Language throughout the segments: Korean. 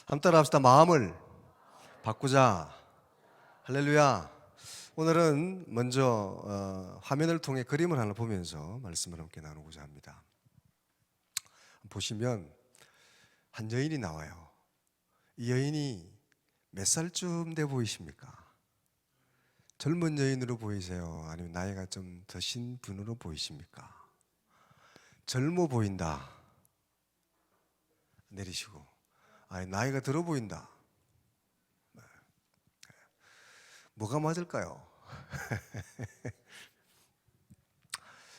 한번 따라합시다. 마음을 바꾸자. 할렐루야. 오늘은 먼저 화면을 통해 그림을 하나 보면서 말씀을 함께 나누고자 합니다. 보시면 한 여인이 나와요. 이 여인이 몇 살쯤 돼 보이십니까? 젊은 여인으로 보이세요? 아니면 나이가 좀 드신 분으로 보이십니까? 젊어 보인다. 내리시고. 나이가 들어 보인다. 뭐가 맞을까요?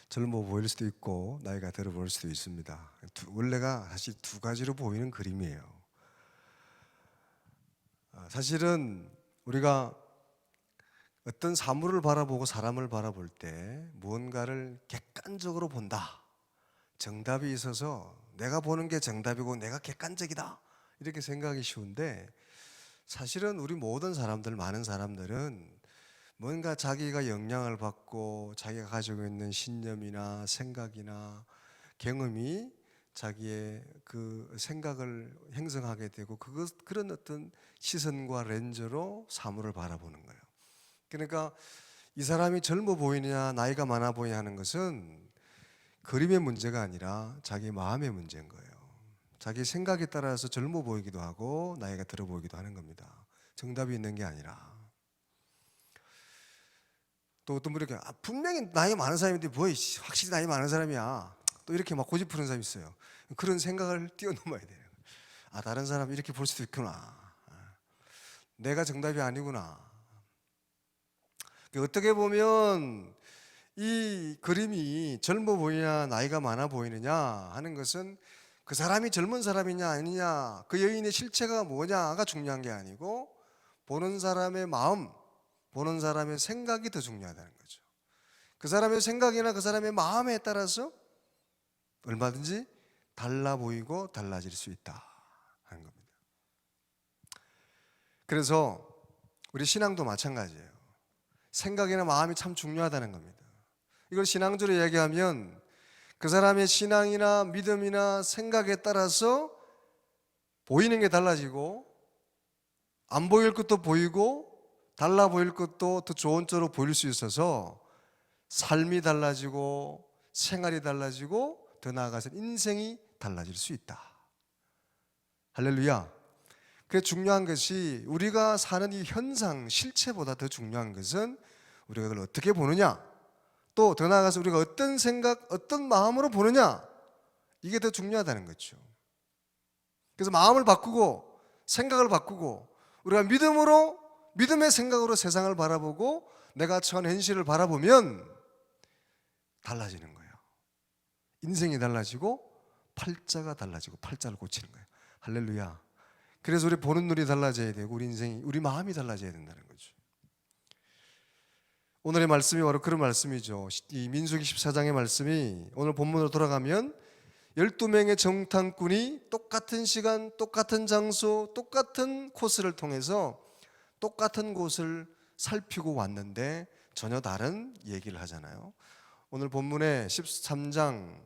젊어 보일 수도 있고 나이가 들어 보일 수도 있습니다. 원래가 사실 두 가지로 보이는 그림이에요. 사실은 우리가 어떤 사물을 바라보고 사람을 바라볼 때 무언가를 객관적으로 본다. 정답이 있어서 내가 보는 게 정답이고 내가 객관적이다. 이렇게 생각하기 쉬운데 사실은 우리 모든 사람들, 많은 사람들은 뭔가 자기가 영향을 받고 자기가 가지고 있는 신념이나 생각이나 경험이 자기의 그 생각을 형성하게 되고 그런 어떤 시선과 렌즈로 사물을 바라보는 거예요. 그러니까 이 사람이 젊어 보이느냐 나이가 많아 보이냐 하는 것은 그림의 문제가 아니라 자기 마음의 문제인 거예요. 자기 생각에 따라서 젊어 보이기도 하고 나이가 들어 보이기도 하는 겁니다. 정답이 있는 게 아니라. 또 어떤 분이 이렇게 분명히 나이 많은 사람인데 뭐 확실히 나이 많은 사람이야. 또 이렇게 막 고집 부리는 사람이 있어요. 그런 생각을 뛰어넘어야 돼요. 다른 사람이 이렇게 볼 수도 있구나. 내가 정답이 아니구나. 어떻게 보면 이 그림이 젊어 보이냐 나이가 많아 보이느냐 하는 것은 그 사람이 젊은 사람이냐 아니냐, 그 여인의 실체가 뭐냐가 중요한 게 아니고 보는 사람의 마음, 보는 사람의 생각이 더 중요하다는 거죠. 그 사람의 생각이나 그 사람의 마음에 따라서 얼마든지 달라 보이고 달라질 수 있다 하는 겁니다. 그래서 우리 신앙도 마찬가지예요. 생각이나 마음이 참 중요하다는 겁니다. 이걸 신앙적으로 이야기하면 그 사람의 신앙이나 믿음이나 생각에 따라서 보이는 게 달라지고 안 보일 것도 보이고 달라 보일 것도 더 좋은 쪽으로 보일 수 있어서 삶이 달라지고 생활이 달라지고 더 나아가서 인생이 달라질 수 있다. 할렐루야. 그 중요한 것이 우리가 사는 이 현상, 실체보다 더 중요한 것은 우리가 그걸 어떻게 보느냐, 또 더 나아가서 우리가 어떤 생각, 어떤 마음으로 보느냐, 이게 더 중요하다는 거죠. 그래서 마음을 바꾸고 생각을 바꾸고 우리가 믿음의 생각으로 세상을 바라보고 내가 처한 현실을 바라보면 달라지는 거예요. 인생이 달라지고 팔자가 달라지고 팔자를 고치는 거예요. 할렐루야. 그래서 우리 보는 눈이 달라져야 되고 우리 인생이, 우리 마음이 달라져야 된다는 거죠. 오늘의 말씀이 바로 그런 말씀이죠. 이 민수기 14장의 말씀이 오늘 본문으로 돌아가면 12명의 정탐꾼이 똑같은 시간, 똑같은 장소, 똑같은 코스를 통해서 똑같은 곳을 살피고 왔는데 전혀 다른 얘기를 하잖아요. 오늘 본문의 13장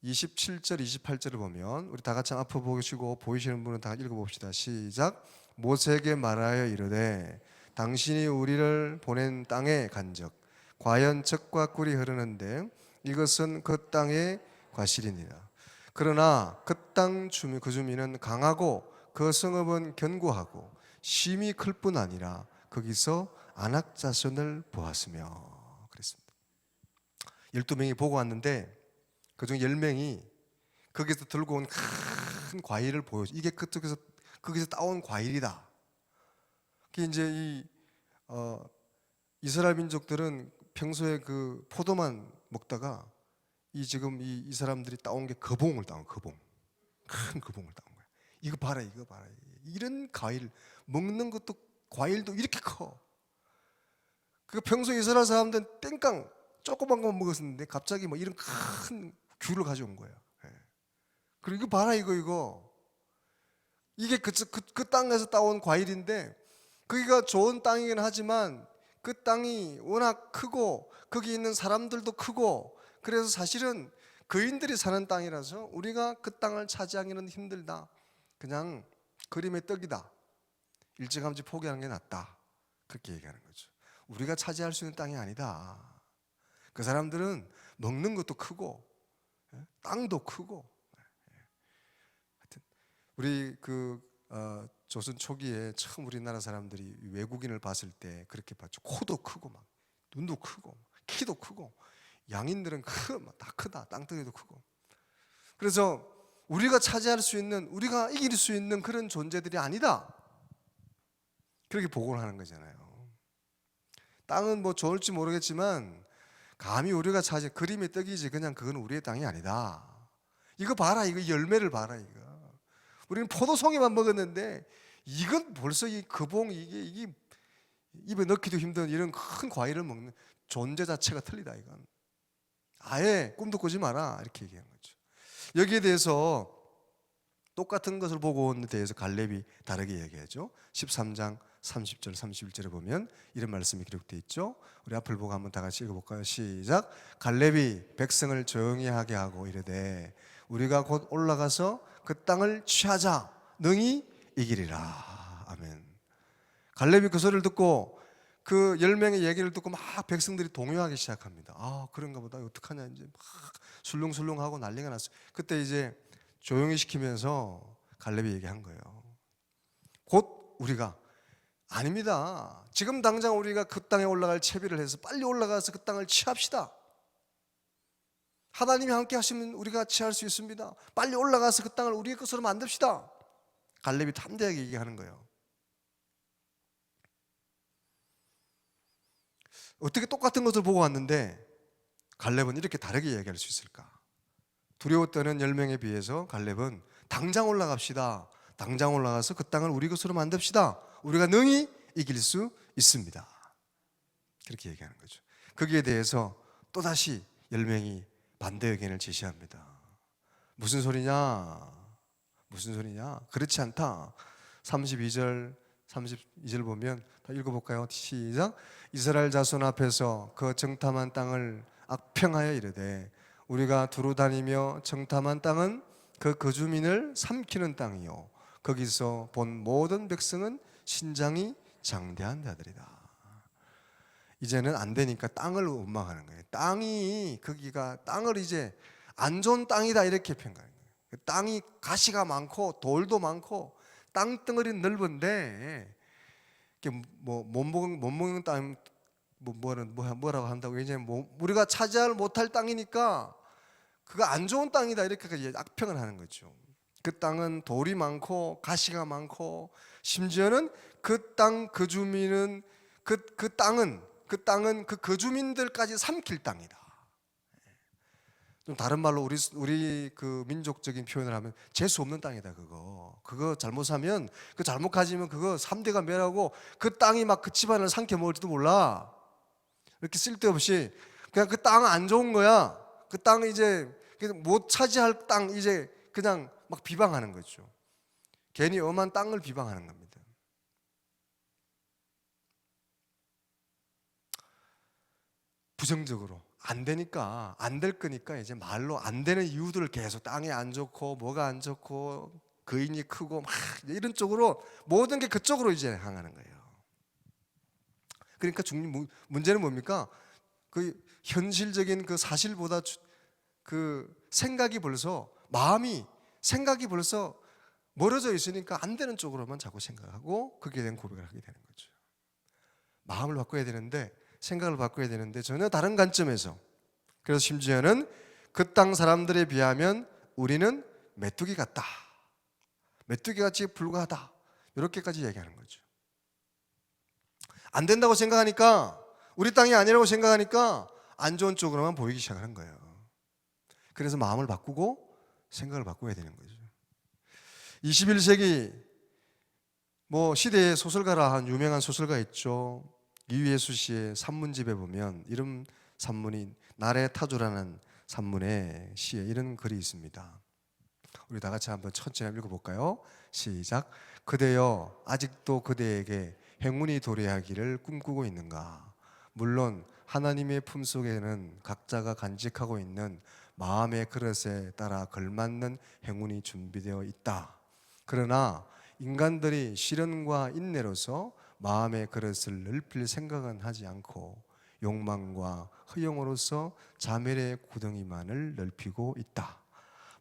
27절, 28절을 보면 우리 다 같이 앞에 보시고 보이시는 분은 다 읽어봅시다. 시작. 모세에게 말하여 이르되 당신이 우리를 보낸 땅에 간즉 과연 젖과 꿀이 흐르는데 이것은 그 땅의 과실이니라. 그러나 그 땅 주민, 그 주민은 강하고 그 성읍은 견고하고 심히 클 뿐 아니라 거기서 안악 자손을 보았으며 그랬습니다. 12명이 보고 왔는데 그중 10명이 거기서 들고 온 큰 과일을 보여줘. 이게 거기서 따온 과일이다. 이제 이스라엘 민족들은 평소에 그 포도만 먹다가 지금 이 사람들이 따온 게 거봉을 따온 거봉. 큰 거봉을 따온 거야. 이거 봐라. 이런 과일 먹는 것도 과일도 이렇게 커. 그 평소 이스라엘 사람들은 땡깡 조그만 것만 먹었었는데 갑자기 뭐 이런 큰 귤을 가져온 거야. 그리고 이거 봐라 이거. 이게 그 땅에서 따온 과일인데 거기가 좋은 땅이긴 하지만 그 땅이 워낙 크고 거기 있는 사람들도 크고 그래서 사실은 거인들이 사는 땅이라서 우리가 그 땅을 차지하기는 힘들다. 그냥 그림의 떡이다. 일찌감치 포기하는 게 낫다. 그렇게 얘기하는 거죠. 우리가 차지할 수 있는 땅이 아니다. 그 사람들은 먹는 것도 크고 땅도 크고. 하여튼 우리 조선 초기에 처음 우리나라 사람들이 외국인을 봤을 때 그렇게 봤죠. 코도 크고 막 눈도 크고 키도 크고 양인들은 다 크다. 땅덩이도 크고. 그래서 우리가 차지할 수 있는, 우리가 이길 수 있는 그런 존재들이 아니다. 그렇게 보고를 하는 거잖아요. 땅은 뭐 좋을지 모르겠지만 감히 우리가 차지 그림의 떡이지 그냥 그건 우리의 땅이 아니다. 이거 봐라. 이거 열매를 봐라. 이거 우리는 포도송이만 먹었는데 이건 벌써 이 거봉 이게 입에 넣기도 힘든 이런 큰 과일을 먹는 존재 자체가 틀리다. 이건 아예 꿈도 꾸지 마라. 이렇게 얘기한 거죠. 여기에 대해서 똑같은 것을 보고 온 데 대해서 갈렙이 다르게 얘기하죠. 13장 30절 31절에 보면 이런 말씀이 기록되어 있죠. 우리 앞을 보고 한번 다 같이 읽어볼까요? 시작. 갈렙이 백성을 조용히 하게 하고 이르되 우리가 곧 올라가서 그 땅을 취하자. 능히 이기리라. 아멘. 갈렙이 그 소리를 듣고 그 10명의 얘기를 듣고 막 백성들이 동요하기 시작합니다. 아, 그런가 보다. 어떡하냐. 이제 막 술렁술렁하고 난리가 났어요. 그때 이제 조용히 시키면서 갈렙이 얘기한 거예요. 곧 우리가 아닙니다. 지금 당장 우리가 그 땅에 올라갈 채비를 해서 빨리 올라가서 그 땅을 취합시다. 하나님이 함께 하시면 우리가 취할 수 있습니다. 빨리 올라가서 그 땅을 우리의 것으로 만듭시다. 갈렙이 담대하게 얘기하는 거예요. 어떻게 똑같은 것을 보고 왔는데 갈렙은 이렇게 다르게 얘기할 수 있을까? 두려웠다는 10명에 비해서 갈렙은 당장 올라갑시다. 당장 올라가서 그 땅을 우리 것으로 만듭시다. 우리가 능히 이길 수 있습니다. 그렇게 얘기하는 거죠. 거기에 대해서 또다시 10명이 반대 의견을 제시합니다. 무슨 소리냐? 무슨 소리냐? 그렇지 않다. 32절 보면 다 읽어볼까요? 시작. 이스라엘 자손 앞에서 그 정탐한 땅을 악평하여 이르되 우리가 두루 다니며 정탐한 땅은 그 거주민을 삼키는 땅이요 거기서 본 모든 백성은 신장이 장대한 자들이다. 이제는 안 되니까 땅을 원망하는 거예요. 거기가 땅을 이제 안 좋은 땅이다 이렇게 평가하는 거예요. 땅이 가시가 많고 돌도 많고 땅덩어리는 넓은데 못 먹는 땅 뭐라고 한다고. 왜냐면 우리가 차지할 못할 땅이니까 그거 안 좋은 땅이다 이렇게 악평을 하는 거죠. 그 땅은 돌이 많고 가시가 많고 심지어는 그 땅 거주민은 그 땅은 그 거주민들까지 삼킬 땅이다. 좀 다른 말로 우리 그 민족적인 표현을 하면 재수 없는 땅이다. 그거 잘못하면 그 잘못 가지면 그거 3대가 멸하고 그 땅이 막 그 집안을 삼켜 먹을지도 몰라. 이렇게 쓸데없이 그냥 그 땅 안 좋은 거야. 그 땅 이제 못 차지할 땅 이제 그냥 막 비방하는 거죠. 괜히 엄한 땅을 비방하는 겁니다. 부정적으로 안 되니까 안 될 거니까 이제 말로 안 되는 이유들을 계속 땅이 안 좋고 뭐가 안 좋고 거인이 크고 막 이런 쪽으로 모든 게 그쪽으로 이제 향하는 거예요. 그러니까 문제는 뭡니까? 그 현실적인 그 사실보다 그 생각이 벌써 멀어져 있으니까 안 되는 쪽으로만 자꾸 생각하고 거기에 대한 고백을 하게 되는 거죠. 마음을 바꿔야 되는데 생각을 바꿔야 되는데 전혀 다른 관점에서. 그래서 심지어는 그 땅 사람들에 비하면 우리는 메뚜기 같다. 메뚜기같이 불과하다. 이렇게까지 얘기하는 거죠. 안 된다고 생각하니까 우리 땅이 아니라고 생각하니까 안 좋은 쪽으로만 보이기 시작하는 거예요. 그래서 마음을 바꾸고 생각을 바꿔야 되는 거죠. 21세기 시대의 소설가라 한 유명한 소설가 있죠. 이휘예수 씨의 산문집에 보면 이런 산문이 날의 타조라는 산문의 시에 이런 글이 있습니다. 우리 다 같이 한번 천천히 읽어볼까요? 시작. 그대여 아직도 그대에게 행운이 도래하기를 꿈꾸고 있는가? 물론 하나님의 품속에는 각자가 간직하고 있는 마음의 그릇에 따라 걸맞는 행운이 준비되어 있다. 그러나 인간들이 시련과 인내로서 마음의 그릇을 넓힐 생각은 하지 않고 욕망과 허영으로서 자멸의 구덩이만을 넓히고 있다.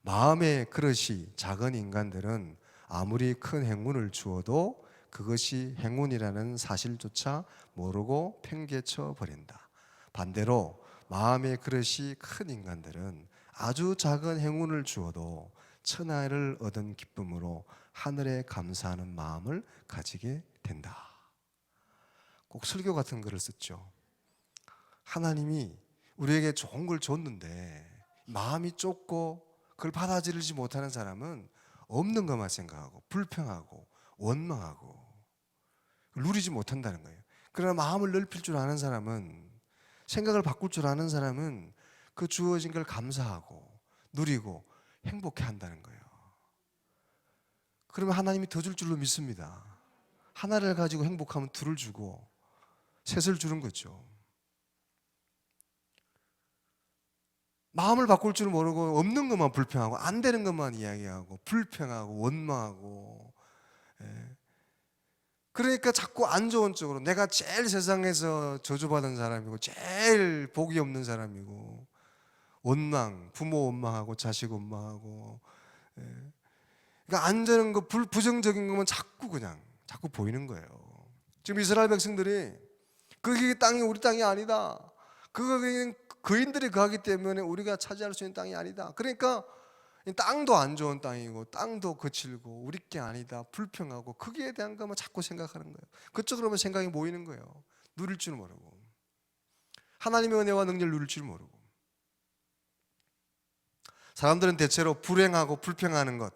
마음의 그릇이 작은 인간들은 아무리 큰 행운을 주어도 그것이 행운이라는 사실조차 모르고 팽개쳐 버린다. 반대로 마음의 그릇이 큰 인간들은 아주 작은 행운을 주어도 천하를 얻은 기쁨으로 하늘에 감사하는 마음을 가지게 된다. 꼭 설교 같은 글을 썼죠. 하나님이 우리에게 좋은 걸 줬는데 마음이 좁고 그걸 받아들이지 못하는 사람은 없는 것만 생각하고 불평하고 원망하고 누리지 못한다는 거예요. 그러나 마음을 넓힐 줄 아는 사람은, 생각을 바꿀 줄 아는 사람은 그 주어진 걸 감사하고 누리고 행복해 한다는 거예요. 그러면 하나님이 더 줄 줄로 믿습니다. 하나를 가지고 행복하면 둘을 주고 셋을 주는 거죠. 마음을 바꿀 줄 모르고 없는 것만 불평하고 안 되는 것만 이야기하고 불평하고 원망하고, 그러니까 자꾸 안 좋은 쪽으로, 내가 제일 세상에서 저주받은 사람이고 제일 복이 없는 사람이고, 원망, 부모 원망하고 자식 원망하고, 그러니까 안 되는 거, 부정적인 것만 자꾸 보이는 거예요. 지금 이스라엘 백성들이 그 땅이 우리 땅이 아니다, 그거 그인들이 거하기 때문에 우리가 차지할 수 있는 땅이 아니다, 그러니까 땅도 안 좋은 땅이고 땅도 거칠고 우리 게 아니다 불평하고 거기에 대한 것만 자꾸 생각하는 거예요. 그쪽으로만 생각이 모이는 거예요. 누릴 줄 모르고, 하나님의 은혜와 능력을 누릴 줄 모르고. 사람들은 대체로 불행하고 불평하는 것,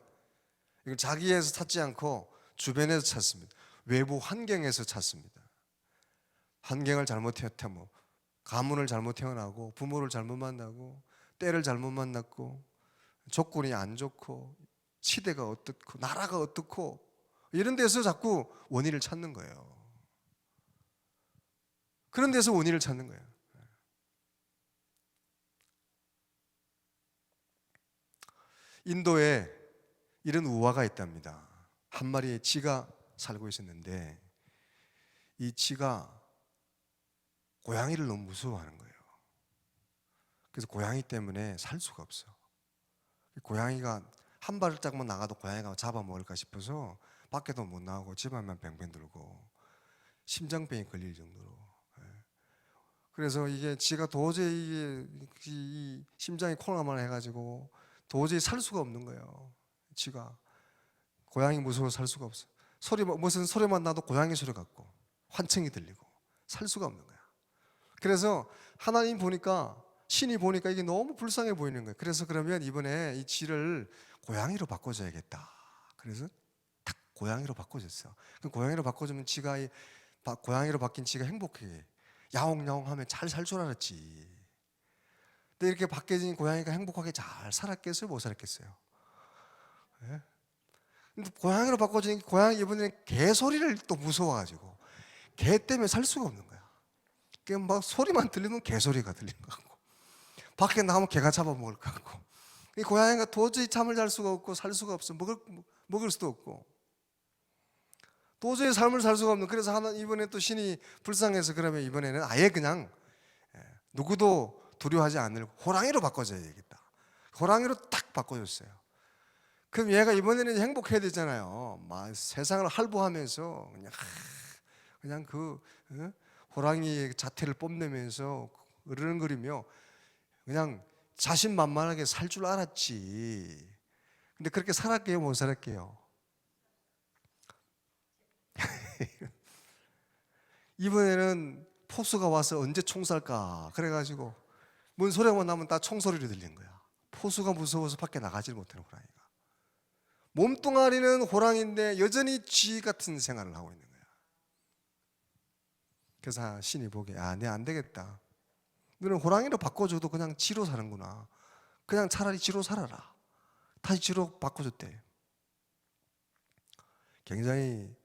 이걸 자기에서 찾지 않고 주변에서 찾습니다. 외부 환경에서 찾습니다. 환경을 잘못했다면, 가문을 잘못 태어나고 부모를 잘못 만나고 때를 잘못 만났고 조건이 안 좋고 시대가 어떻고 나라가 어떻고 이런 데서 자꾸 원인을 찾는 거예요. 그런 데서 원인을 찾는 거예요. 인도에 이런 우화가 있답니다. 한 마리의 쥐가 살고 있었는데 이 쥐가 고양이를 너무 무서워하는 거예요. 그래서 고양이 때문에 살 수가 없어. 고양이가 한 발짝만 나가도 고양이가 잡아먹을까 싶어서 밖에도 못 나가고 집안만 뱅뱅 돌고 심장병이 걸릴 정도로. 그래서 이게 지가 도저히 이 심장이 콩나물 해가지고 도저히 살 수가 없는 거예요. 지가 고양이 무서워서 살 수가 없어. 무슨 소리만 나도 고양이 소리 같고 환청이 들리고 살 수가 없는 거야. 그래서 하나님 보니까, 신이 보니까 이게 너무 불쌍해 보이는 거예요. 그래서 그러면 이번에 이 쥐를 고양이로 바꿔줘야겠다. 그래서 딱 고양이로 바꿔줬어. 그 고양이로 바꿔주면 고양이로 바뀐 쥐가 행복해. 야옹야옹하면 잘 살 줄 알았지. 근데 이렇게 바뀌어진 고양이가 행복하게 잘 살았겠어요? 못 살았겠어요? 네? 근데 고양이로 바꿔주니까 고양이 이번에는 개 소리를 또 무서워가지고 개 때문에 살 수가 없는 거야. 막 소리만 들리면 개 소리가 들리는 것 같고 밖에 나가면 개가 잡아먹을 것 같고, 이 고양이가 도저히 잠을 잘 수가 없고 살 수가 없어. 먹을 수도 없고 도저히 삶을 살 수가 없는. 그래서 이번에 또 신이 불쌍해서 그러면 이번에는 아예 그냥 누구도 두려워하지 않을 호랑이로 바꿔줘야 되겠다. 호랑이로 딱 바꿔줬어요. 그럼 얘가 이번에는 행복해야 되잖아요. 막 세상을 할부하면서 그냥 호랑이의 자태를 뽐내면서 으르렁거리며 그냥 자신만만하게 살 줄 알았지. 근데 그렇게 살았게요? 못 살았게요? 이번에는 포수가 와서 언제 총 쌀까 그래가지고 뭔 소리만 나면 다 총소리로 들리는 거야. 포수가 무서워서 밖에 나가질 못하는 호랑이가. 몸뚱아리는 호랑이인데 여전히 쥐 같은 생활을 하고 있는 거야. 그래서 신이 보기에 내 안 되겠다. 너는 호랑이로 바꿔줘도 그냥 쥐로 사는구나. 그냥 차라리 쥐로 살아라. 다시 쥐로 바꿔줬대. 굉장히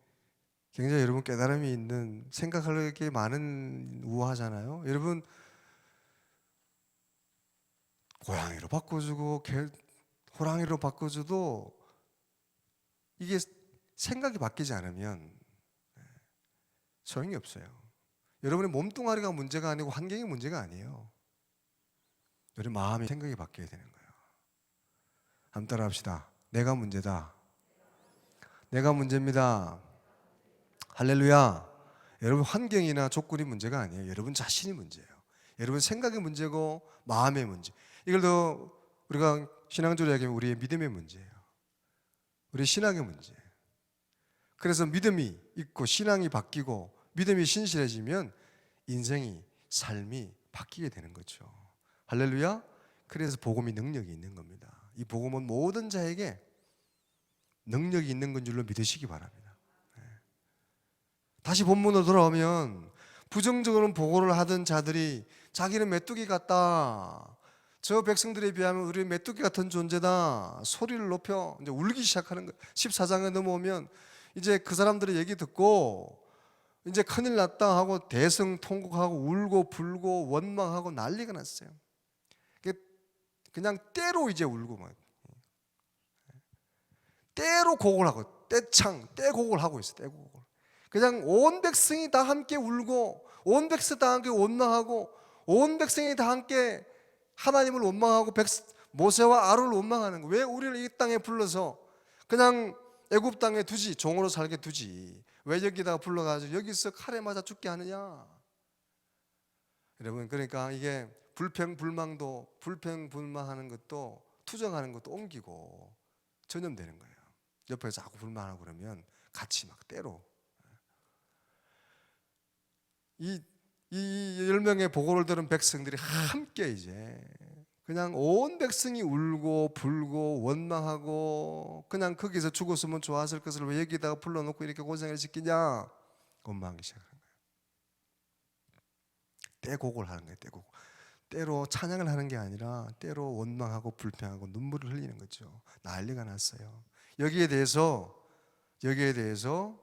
여러분 깨달음이 있는, 생각할 게 많은 우화잖아요. 여러분 고양이로 바꿔주고 호랑이로 바꿔줘도 이게 생각이 바뀌지 않으면 소용이 없어요. 여러분의 몸뚱아리가 문제가 아니고 환경이 문제가 아니에요. 우리 마음이 생각이 바뀌어야 되는 거예요. 한번 따라 합시다. 내가 문제다. 내가 문제입니다. 할렐루야. 여러분 환경이나 조건이 문제가 아니에요. 여러분 자신이 문제예요. 여러분 생각의 문제고 마음의 문제. 이걸 더 우리가 신앙적으로 얘기하면 우리의 믿음의 문제예요. 우리 신앙의 문제예요. 그래서 믿음이 있고 신앙이 바뀌고 믿음이 신실해지면 인생이 삶이 바뀌게 되는 거죠. 할렐루야. 그래서 복음이 능력이 있는 겁니다. 이 복음은 모든 자에게 능력이 있는 건 줄로 믿으시기 바랍니다. 다시 본문으로 돌아오면 부정적으로 보고를 하던 자들이 자기는 메뚜기 같다. 저 백성들에 비하면 우리 메뚜기 같은 존재다. 소리를 높여 이제 울기 시작하는 거예요. 14장에 넘어오면 이제 그 사람들의 얘기 듣고 이제 큰일 났다 하고 대성통곡하고 울고 불고 원망하고 난리가 났어요. 그냥 때로 이제 울고 막 때로 곡을 하고 떼곡을 하고 있어. 떼곡을. 그냥 온 백성이 다 함께 울고 온 백성이 다 함께 원망하고 온 백성이 다 함께 하나님을 원망하고 모세와 아론을 원망하는 거예요. 왜 우리를 이 땅에 불러서 그냥 애굽 땅에 두지, 종으로 살게 두지, 왜 여기다가 불러가지고 여기서 칼에 맞아 죽게 하느냐. 여러분, 그러니까 이게 불평불만하는 것도 투정하는 것도 옮기고 전염되는 거예요. 옆에서 자꾸 불만하고 그러면 같이 막 때로 이 10명의 보고를 들은 백성들이 함께 이제 그냥 온 백성이 울고 불고 원망하고 그냥 거기서 죽었으면 좋았을 것을 왜 여기다가 불러놓고 이렇게 고생을 시키냐 원망하기 시작하는 거예요. 떼곡을 하는 거예요. 떼곡. 때로 찬양을 하는 게 아니라 때로 원망하고 불평하고 눈물을 흘리는 거죠. 난리가 났어요. 여기에 대해서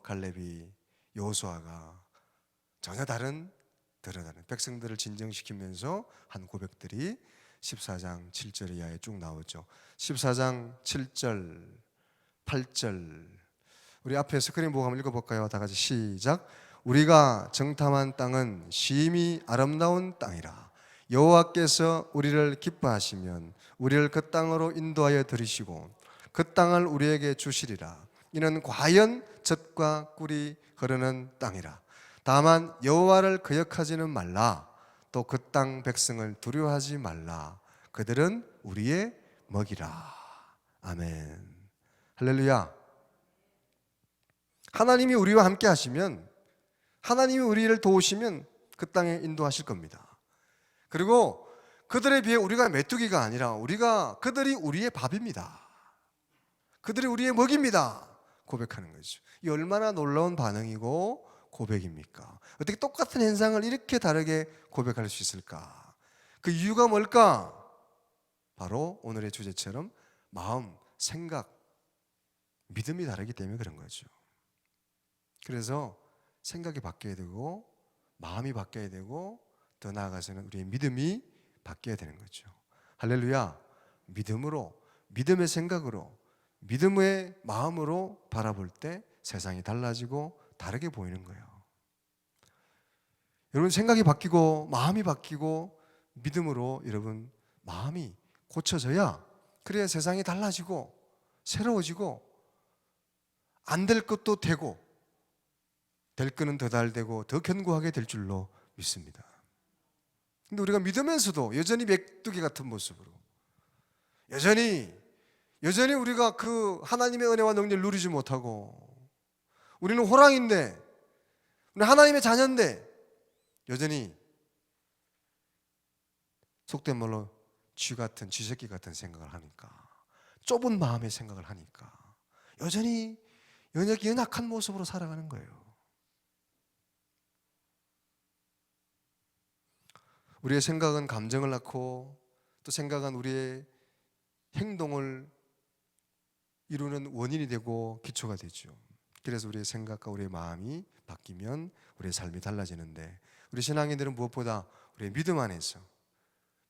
갈렙이 여호수아가 전혀 다른 백성들을 진정시키면서 한 고백들이 14장 7절 이하에 쭉 나오죠. 14장 7절 8절 우리 앞에 스크린 보고 한번 읽어볼까요? 다 같이 시작. 우리가 정탐한 땅은 심히 아름다운 땅이라. 여호와께서 우리를 기뻐하시면 우리를 그 땅으로 인도하여 들이시고 그 땅을 우리에게 주시리라. 이는 과연 젖과 꿀이 흐르는 땅이라. 다만 여호와를 거역하지는 말라. 또 그 땅 백성을 두려워하지 말라. 그들은 우리의 먹이라. 아멘. 할렐루야. 하나님이 우리와 함께 하시면, 하나님이 우리를 도우시면 그 땅에 인도하실 겁니다. 그리고 그들에 비해 우리가 메뚜기가 아니라 그들이 우리의 밥입니다. 그들이 우리의 먹입니다. 고백하는 거죠. 이 얼마나 놀라운 반응이고 고백입니까? 어떻게 똑같은 현상을 이렇게 다르게 고백할 수 있을까? 그 이유가 뭘까? 바로 오늘의 주제처럼 마음, 생각, 믿음이 다르기 때문에 그런 거죠. 그래서 생각이 바뀌어야 되고 마음이 바뀌어야 되고 더 나아가서는 우리의 믿음이 바뀌어야 되는 거죠. 할렐루야. 믿음으로, 믿음의 생각으로, 믿음의 마음으로 바라볼 때 세상이 달라지고 다르게 보이는 거예요. 여러분 생각이 바뀌고 마음이 바뀌고 믿음으로 여러분 마음이 고쳐져야 그래야 세상이 달라지고 새로워지고 안 될 것도 되고 될 거는 더 잘되고 더 견고하게 될 줄로 믿습니다. 근데 우리가 믿으면서도 여전히 메뚜기 같은 모습으로 여전히 우리가 그 하나님의 은혜와 능력을 누리지 못하고 우리는 호랑이인데 우리는 하나님의 자녀인데 여전히 속된 말로 쥐새끼 같은 생각을 하니까 좁은 마음의 생각을 하니까 여전히 연약한 모습으로 살아가는 거예요. 우리의 생각은 감정을 낳고 또 생각은 우리의 행동을 이루는 원인이 되고 기초가 되죠. 그래서 우리의 생각과 우리의 마음이 바뀌면 우리의 삶이 달라지는데 우리 신앙인들은 무엇보다 우리의 믿음 안에서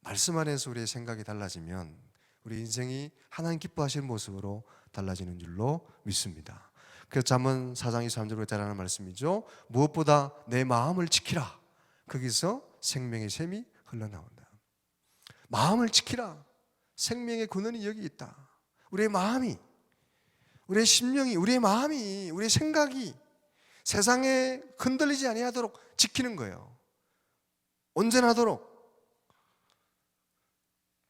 말씀 안에서 우리의 생각이 달라지면 우리 인생이 하나님 기뻐하시는 모습으로 달라지는 줄로 믿습니다. 그래서 잠언 4장 23절에 잘하는 말씀이죠. 무엇보다 내 마음을 지키라. 거기서 생명의 샘이 흘러나온다. 마음을 지키라. 생명의 근원이 여기 있다. 우리의 마음이, 우리의 심령이, 우리의 마음이, 우리의 생각이 세상에 흔들리지 아니하도록 지키는 거예요. 온전하도록.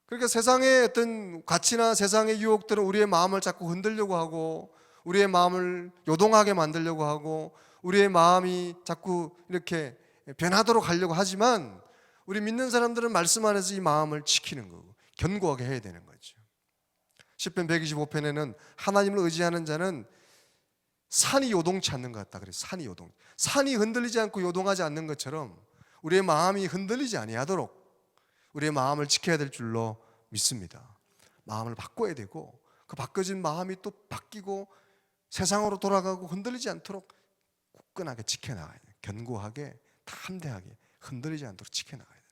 그러니까 세상의 어떤 가치나 세상의 유혹들은 우리의 마음을 자꾸 흔들려고 하고, 우리의 마음을 요동하게 만들려고 하고, 우리의 마음이 자꾸 이렇게 변하도록 하려고 하지만, 우리 믿는 사람들은 말씀 안에서 이 마음을 지키는 거고 견고하게 해야 되는 거죠. 시편 125편에는 하나님을 의지하는 자는 산이 요동치 않는 것 같다 그래서 산이 흔들리지 않고 요동하지 않는 것처럼 우리의 마음이 흔들리지 아니하도록 우리의 마음을 지켜야 될 줄로 믿습니다. 마음을 바꿔야 되고, 그 바꿔진 마음이 또 바뀌고 세상으로 돌아가고 흔들리지 않도록 굳건하게 지켜나가야 돼요. 견고하게, 담대하게 흔들리지 않도록 지켜나가야 돼요.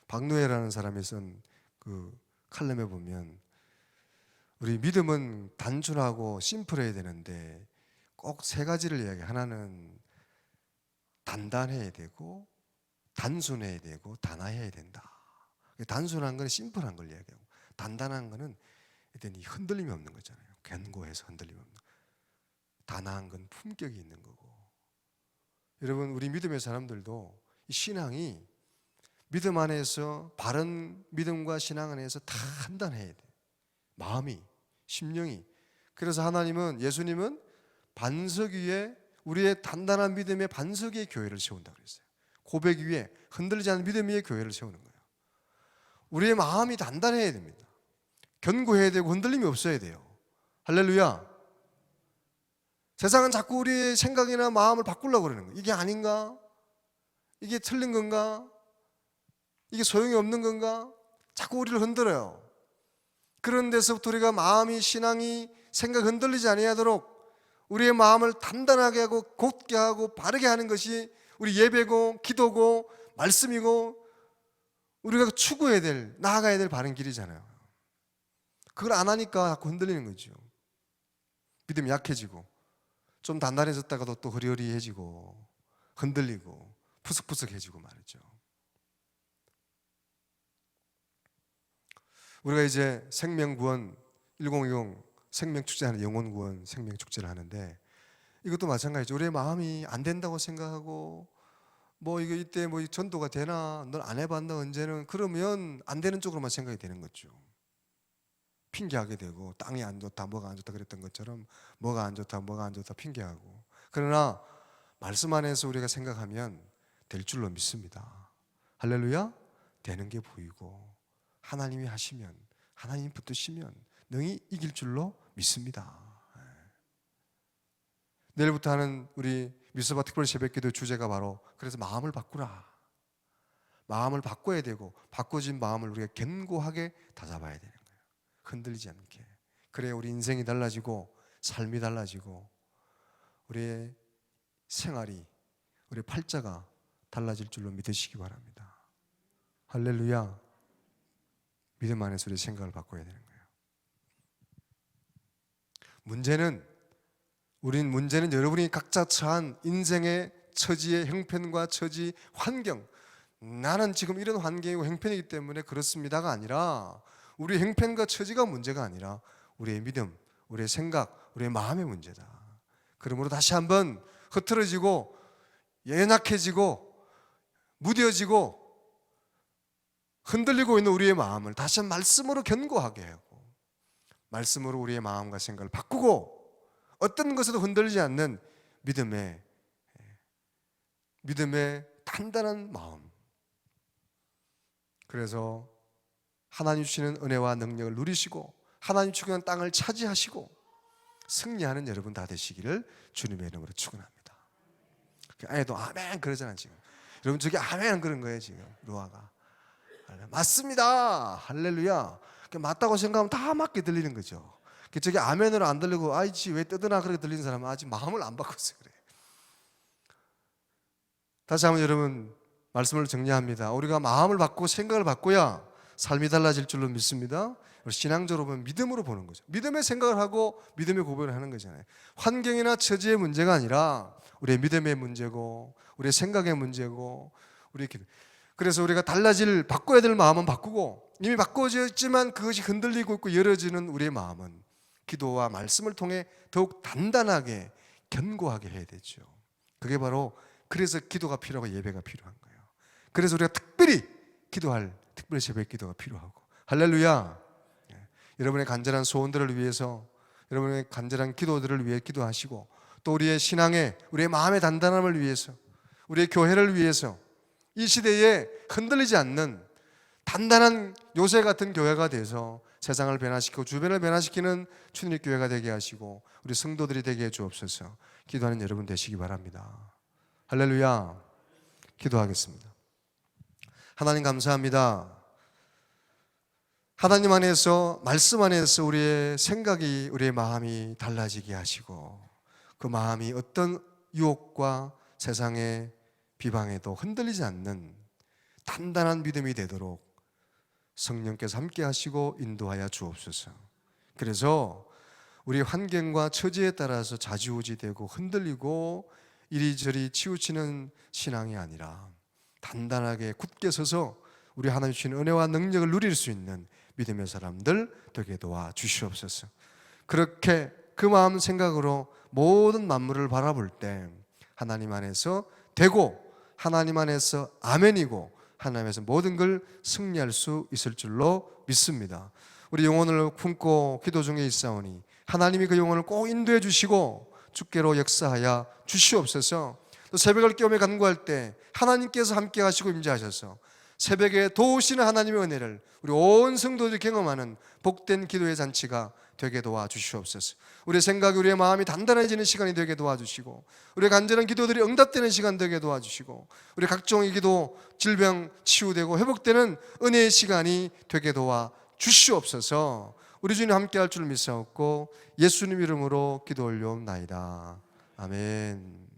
박노해라는 사람이 쓴 그 칼럼에 보면, 우리 믿음은 단순하고 심플해야 되는데 꼭 세 가지를 이야기해요. 하나는 단단해야 되고, 단순해야 되고, 단아해야 된다. 단순한 건 심플한 걸 이야기하고, 단단한 거는 일단 이 흔들림이 없는 거잖아요. 견고해서 흔들림이 없는 거. 단아한 건 품격이 있는 거고. 여러분, 우리 믿음의 사람들도 이 신앙이 믿음 안에서, 바른 믿음과 신앙 안에서 단단해야 돼. 마음이, 심령이. 그래서 하나님은, 예수님은 반석 위에, 우리의 단단한 믿음의 반석 위에 교회를 세운다고 그랬어요. 고백 위에, 흔들리지 않는 믿음 위에 교회를 세우는 거예요. 우리의 마음이 단단해야 됩니다. 견고해야 되고 흔들림이 없어야 돼요. 할렐루야. 세상은 자꾸 우리의 생각이나 마음을 바꾸려고 그러는 거예요. 이게 아닌가? 이게 틀린 건가? 이게 소용이 없는 건가? 자꾸 우리를 흔들어요. 그런 데서부터 우리가 마음이, 신앙이, 생각 흔들리지 아니하도록 우리의 마음을 단단하게 하고 곧게 하고 바르게 하는 것이 우리 예배고 기도고 말씀이고 우리가 추구해야 될, 나아가야 될 바른 길이잖아요. 그걸 안 하니까 자꾸 흔들리는 거죠. 믿음이 약해지고 좀 단단해졌다가도 또 흐리흐리해지고 흔들리고 푸석푸석해지고 말이죠. 우리가 이제 생명구원 1020 생명축제하는 영혼구원 생명축제를 하는데, 이것도 마찬가지죠. 우리의 마음이 안 된다고 생각하고 뭐 이거 이때 뭐 전도가 되나, 넌 안 해봤나 언제는, 그러면 안 되는 쪽으로만 생각이 되는 거죠. 핑계하게 되고, 땅이 안 좋다, 뭐가 안 좋다 그랬던 것처럼 뭐가 안 좋다, 뭐가 안 좋다 핑계하고. 그러나 말씀 안에서 우리가 생각하면 될 줄로 믿습니다. 할렐루야. 되는 게 보이고 하나님이 하시면, 하나님 붙드시면 능히 이길 줄로 믿습니다. 내일부터 하는 우리 미스바 특별 새벽기도 주제가 바로, 그래서 마음을 바꾸라. 마음을 바꿔야 되고, 바꿔진 마음을 우리가 견고하게 다잡아야 되는 거예요. 흔들리지 않게. 그래야 우리 인생이 달라지고 삶이 달라지고 우리의 생활이, 우리의 팔자가 달라질 줄로 믿으시기 바랍니다. 할렐루야. 믿음 안에서 우리의 생각을 바꿔야 되는 거예요. 문제는 여러분이 각자 처한 인생의 처지의 형편과 처지, 환경, 나는 지금 이런 환경이고 형편이기 때문에 그렇습니다가 아니라, 우리 형편과 처지가 문제가 아니라 우리의 믿음, 우리의 생각, 우리의 마음의 문제다. 그러므로 다시 한번 흐트러지고 연약해지고 무뎌지고 흔들리고 있는 우리의 마음을 다시 한번 말씀으로 견고하게 하고, 말씀으로 우리의 마음과 생각을 바꾸고, 어떤 것에도 흔들리지 않는 믿음의 단단한 마음. 그래서 하나님 주시는 은혜와 능력을 누리시고 하나님 주시는 땅을 차지하시고 승리하는 여러분 다 되시기를 주님의 이름으로 축원합니다. 아내도 아멘 그러잖아 지금. 여러분 저기 아멘 그런 거예요 지금. 루아가 맞습니다. 할렐루야. 맞다고 생각하면 다 맞게 들리는 거죠. 저기 아멘으로 안 들리고 아이지 왜 뜨드나 그렇게 들리는 사람은 아직 마음을 안 바꿨어요. 그래. 다시 한번 여러분 말씀을 정리합니다. 우리가 마음을 바꾸고 생각을 바꿔야 삶이 달라질 줄로 믿습니다. 신앙적으로 보면 믿음으로 보는 거죠. 믿음의 생각을 하고 믿음의 고백을 하는 거잖아요. 환경이나 처지의 문제가 아니라 우리의 믿음의 문제고 우리의 생각의 문제고 우리의 기도. 그래서 우리가 바꿔야 될 마음은 바꾸고 이미 바꿔졌지만 그것이 흔들리고 있고 열어지는 우리의 마음은 기도와 말씀을 통해 더욱 단단하게 견고하게 해야 되죠. 그게 바로 그래서 기도가 필요하고 예배가 필요한 거예요. 그래서 우리가 특별히 새벽 기도가 필요하고 할렐루야. 여러분의 간절한 소원들을 위해서 여러분의 간절한 기도들을 위해 기도하시고 또 우리의 신앙에 우리의 마음의 단단함을 위해서 우리의 교회를 위해서 이 시대에 흔들리지 않는 단단한 요새 같은 교회가 돼서 세상을 변화시키고 주변을 변화시키는 주님의 교회가 되게 하시고 우리 성도들이 되게 해 주옵소서. 기도하는 여러분 되시기 바랍니다. 할렐루야. 기도하겠습니다. 하나님 감사합니다. 하나님 안에서 말씀 안에서 우리의 생각이 우리의 마음이 달라지게 하시고 그 마음이 어떤 유혹과 세상의 비방에도 흔들리지 않는 단단한 믿음이 되도록 성령께서 함께 하시고 인도하여 주옵소서. 그래서 우리 환경과 처지에 따라서 좌지우지되고 흔들리고 이리저리 치우치는 신앙이 아니라 단단하게 굳게 서서 우리 하나님 주신 은혜와 능력을 누릴 수 있는 믿음의 사람들 되게 도와 주시옵소서. 그렇게 그 마음 생각으로 모든 만물을 바라볼 때 하나님 안에서 되고 하나님 안에서 아멘이고 하나님 안에서 모든 걸 승리할 수 있을 줄로 믿습니다. 우리 영혼을 품고 기도 중에 있사오니 하나님이 그 영혼을 꼭 인도해 주시고 주께로 역사하여 주시옵소서. 또 새벽을 깨우며 간구할 때 하나님께서 함께 하시고 임재하셔서 새벽에 도우시는 하나님의 은혜를 우리 온 성도들이 경험하는 복된 기도의 잔치가 되게 도와주시옵소서. 우리의 생각이 우리의 마음이 단단해지는 시간이 되게 도와주시고 우리의 간절한 기도들이 응답되는 시간 되게 도와주시고 우리 각종의 기도, 질병 치유되고 회복되는 은혜의 시간이 되게 도와주시옵소서. 우리 주님 함께할 줄 믿사옵고 예수님 이름으로 기도 올려옵나이다. 아멘.